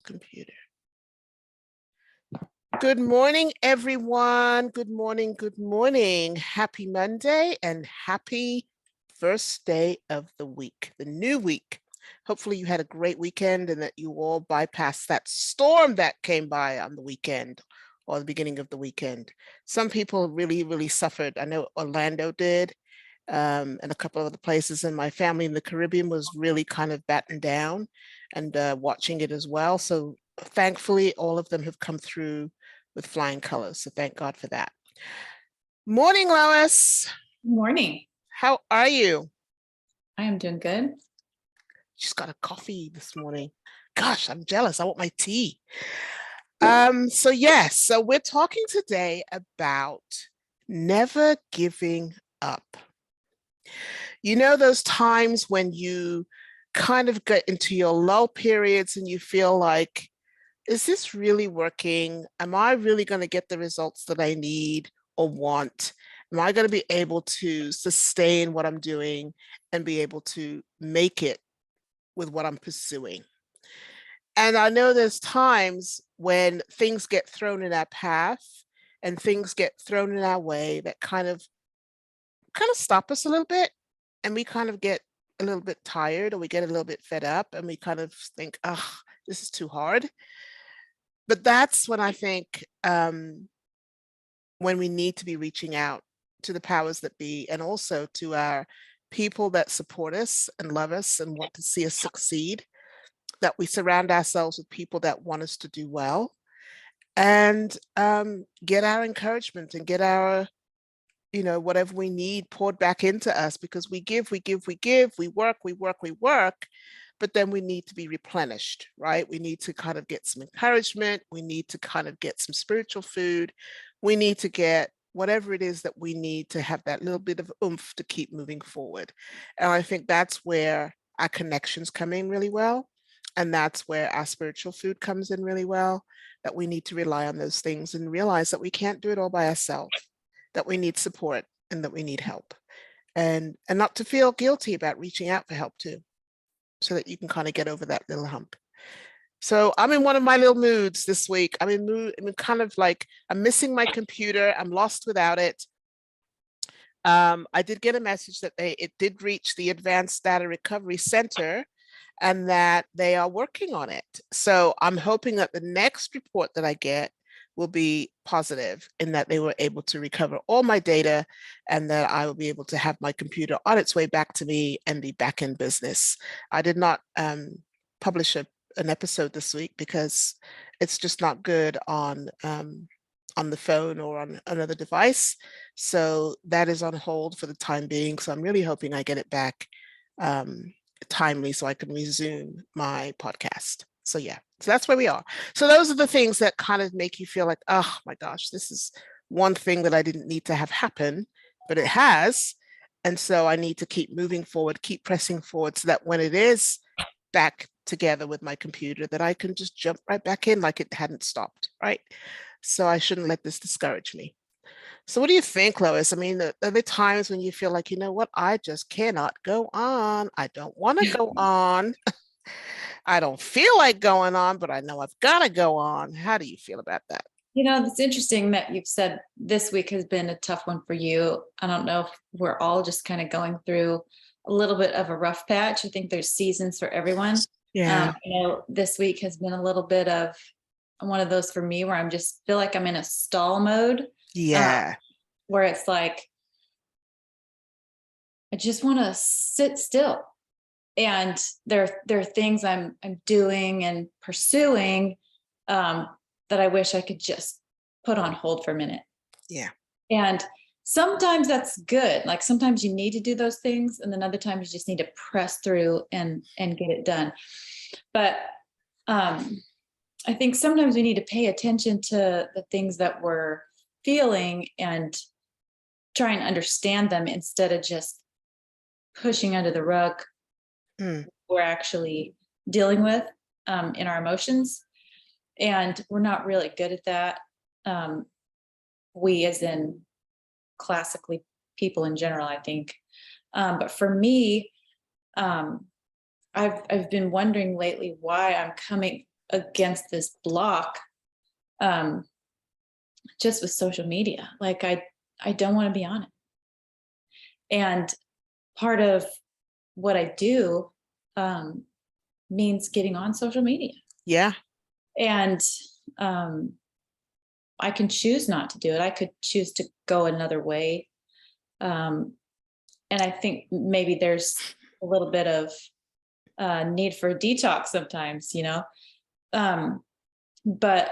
Computer. Good morning, everyone. Good morning. Good morning. Happy Monday and happy first day of the week, the new week. Hopefully you had a great weekend and that you all bypassed that storm that came by on the weekend or the beginning of the weekend. Some people really suffered. I know Orlando did, and a couple of other places, and my family in the Caribbean was really kind of battened down and watching it as well. So thankfully, all of them have come through with flying colors. So thank God for that. Morning, Lois. Morning. How are you? I am doing good. Just got a coffee this morning. Gosh, I'm jealous. I want my tea. So we're talking today about never giving up. You know, those times when you kind of get into your lull periods and you feel like, is this really working? Am I really going to get the results that I need or want? Am I going to be able to sustain what I'm doing and be able to make it with what I'm pursuing? And I know there's times when things get thrown in our path and things get thrown in our way that kind of stop us a little bit, and we kind of get a little bit tired or we get a little bit fed up and we kind of think, oh, this is too hard. But that's when I think when we need to be reaching out to the powers that be and also to our people that support us and love us and want to see us succeed, that we surround ourselves with people that want us to do well and get our encouragement and get our, whatever we need poured back into us, because we give, we work, but then we need to be replenished, right? We need to kind of get some encouragement. We need to kind of get some spiritual food. We need to get whatever it is that we need to have that little bit of oomph to keep moving forward. And I think that's where our connections come in really well. And that's where our spiritual food comes in really well, that we need to rely on those things and realize that we can't do it all by ourselves, that we need support and that we need help. And not to feel guilty about reaching out for help too, so that you can kind of get over that little hump. So I'm in one of my little moods this week. I'm kind of like, I'm missing my computer. I'm lost without it. I did get a message that it did reach the Advanced Data Recovery Center and that they are working on it. So I'm hoping that the next report that I get will be positive in that they were able to recover all my data and that I will be able to have my computer on its way back to me and be back in business. I did not publish an episode this week because it's just not good on the phone or on another device. So that is on hold for the time being. So I'm really hoping I get it back timely so I can resume my podcast. So yeah, so that's where we are. So those are the things that kind of make you feel like, oh my gosh, this is one thing that I didn't need to have happen, but it has. And so I need to keep moving forward, keep pressing forward so that when it is back together with my computer, that I can just jump right back in like it hadn't stopped, right? So I shouldn't let this discourage me. So what do you think, Lois? I mean, are there times when you feel like, you know what, I just cannot go on. I don't want to go on. I don't feel like going on, but I know I've got to go on. How do you feel about that? You know, it's interesting that you've said this week has been a tough one for you. I don't know if we're all just kind of going through a little bit of a rough patch. I think there's seasons for everyone. Yeah. This week has been a little bit of one of those for me where I'm just feel like I'm in a stall mode. Yeah. Where it's like, I just want to sit still. And there are things I'm doing and pursuing that I wish I could just put on hold for a minute. Yeah. And sometimes that's good. Like sometimes you need to do those things, and then other times you just need to press through and get it done. But I think sometimes we need to pay attention to the things that we're feeling and try and understand them instead of just pushing under the rug. We're actually dealing with in our emotions, and we're not really good at that. We, as in classically people in general, I think. But for me, I've been wondering lately why I'm coming against this block, just with social media. Like I don't want to be on it. And part of what I do means getting on social media. Yeah. And I can choose not to do it. I could choose to go another way. And I think maybe there's a little bit of need for a detox sometimes, you know. But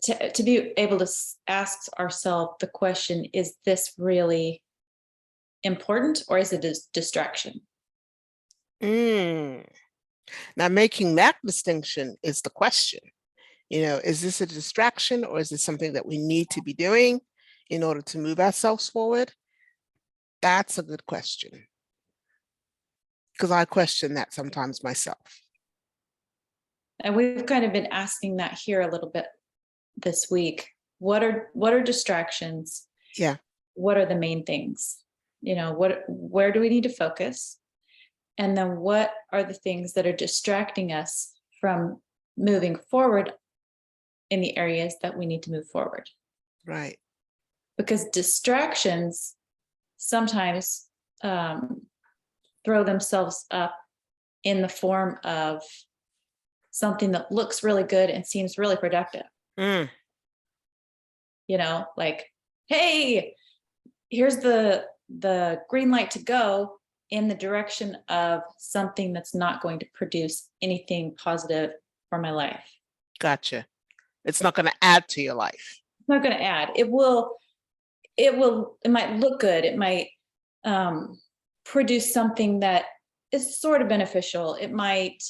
to be able to ask ourselves the question, is this really important, or is it a distraction? Now, making that distinction is the question. You know, is this a distraction, or is this something that we need to be doing in order to move ourselves forward? That's a good question, because I question that sometimes myself. And we've kind of been asking that here a little bit this week. What are distractions? Yeah. What are the main things? You know, where do we need to focus? And then what are the things that are distracting us from moving forward in the areas that we need to move forward? Right. Because distractions sometimes throw themselves up in the form of something that looks really good and seems really productive. You know, like, hey, here's the green light to go in the direction of something that's not going to produce anything positive for my life. Gotcha. It's not going to add to your life. It's not going to add. It might look good. It might produce something that is sort of beneficial. It might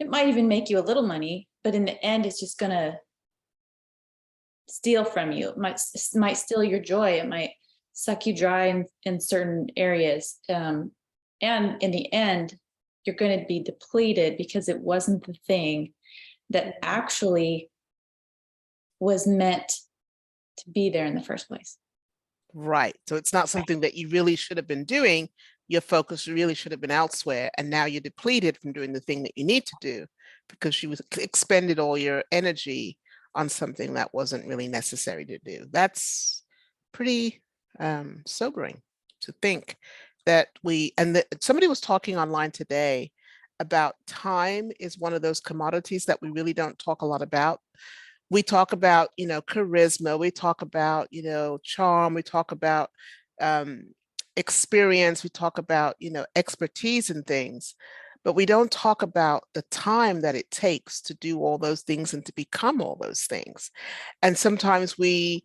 even make you a little money, but in the end, it's just going to steal from you. It might steal your joy. It might suck you dry in certain areas. And in the end, you're going to be depleted because it wasn't the thing that actually was meant to be there in the first place. Right. So it's not something that you really should have been doing. Your focus really should have been elsewhere. And now you're depleted from doing the thing that you need to do because you expended all your energy on something that wasn't really necessary to do. That's pretty sobering to think that somebody was talking online today about time is one of those commodities that we really don't talk a lot about. We talk about, you know, charisma, we talk about, you know, charm, we talk about experience, we talk about, you know, expertise in things, but we don't talk about the time that it takes to do all those things and to become all those things. And sometimes we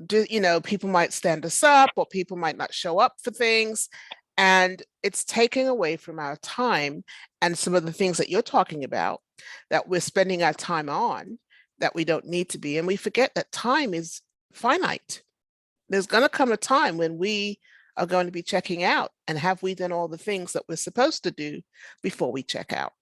do, you know, people might stand us up or people might not show up for things. And it's taking away from our time and some of the things that you're talking about that we're spending our time on that we don't need to be. And we forget that time is finite. There's going to come a time when we are going to be checking out. And have we done all the things that we're supposed to do before we check out?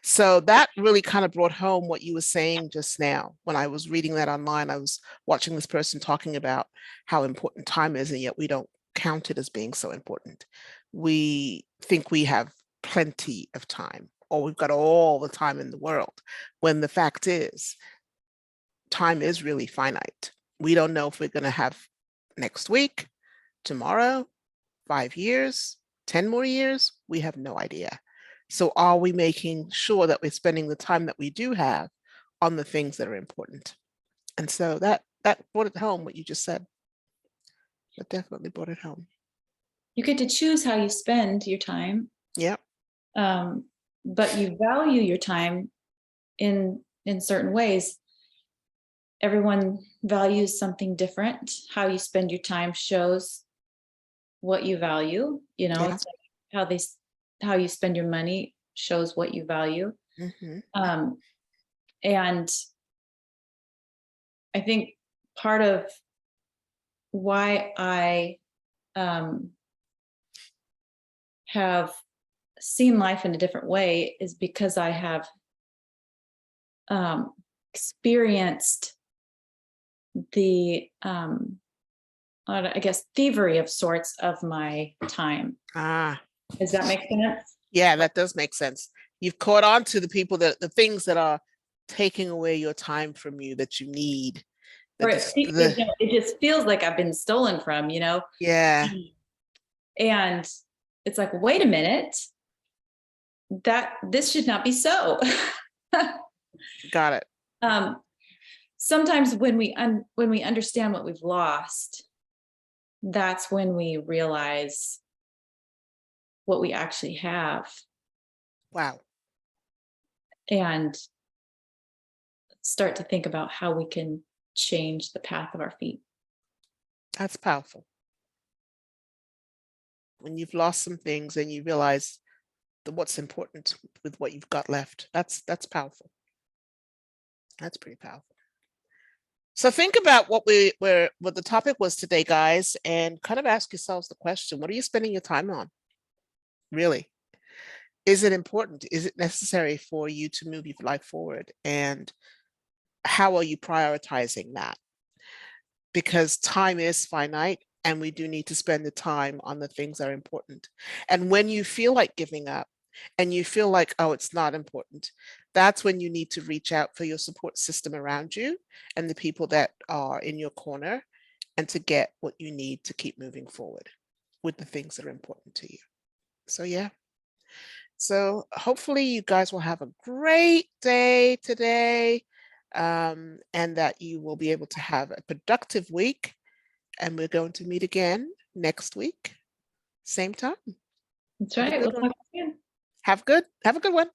So that really kind of brought home what you were saying just now. When I was reading that online, I was watching this person talking about how important time is, and yet we don't count it as being so important. We think we have plenty of time, or we've got all the time in the world, when the fact is, time is really finite. We don't know if we're going to have next week, tomorrow, 5 years, 10 more years. We have no idea. So are we making sure that we're spending the time that we do have on the things that are important? And so that brought it home, what you just said. That definitely brought it home. You get to choose how you spend your time. Yeah. But you value your time in certain ways. Everyone values something different. How you spend your time shows what you value. You know, Yeah. it's like how you spend your money shows what you value. Mm-hmm. And I think part of why I have seen life in a different way is because I have experienced the I guess thievery of sorts of my time. Does that make sense? Yeah, that does make sense. You've caught on to the people the things that are taking away your time from you that you need. Or it just feels like I've been stolen from, Yeah, and it's like, wait a minute, that this should not be so. got it. Sometimes when we understand what we've lost, that's when we realize what we actually have, Wow. and start to think about how we can change the path of our feet. That's powerful. When you've lost some things and you realize what's important with what you've got left, that's powerful. That's pretty powerful. So think about what the topic was today, guys, and kind of ask yourselves the question, what are you spending your time on? Really? Is it important? Is it necessary for you to move your life forward? And how are you prioritizing that? Because time is finite and we do need to spend the time on the things that are important. And when you feel like giving up and you feel like, oh, it's not important, that's when you need to reach out for your support system around you and the people that are in your corner, and to get what you need to keep moving forward with the things that are important to you. So yeah. So hopefully you guys will have a great day today, and that you will be able to have a productive week. And we're going to meet again next week, same time. That's Have a right. good We'll one. talk soon. Have a good one.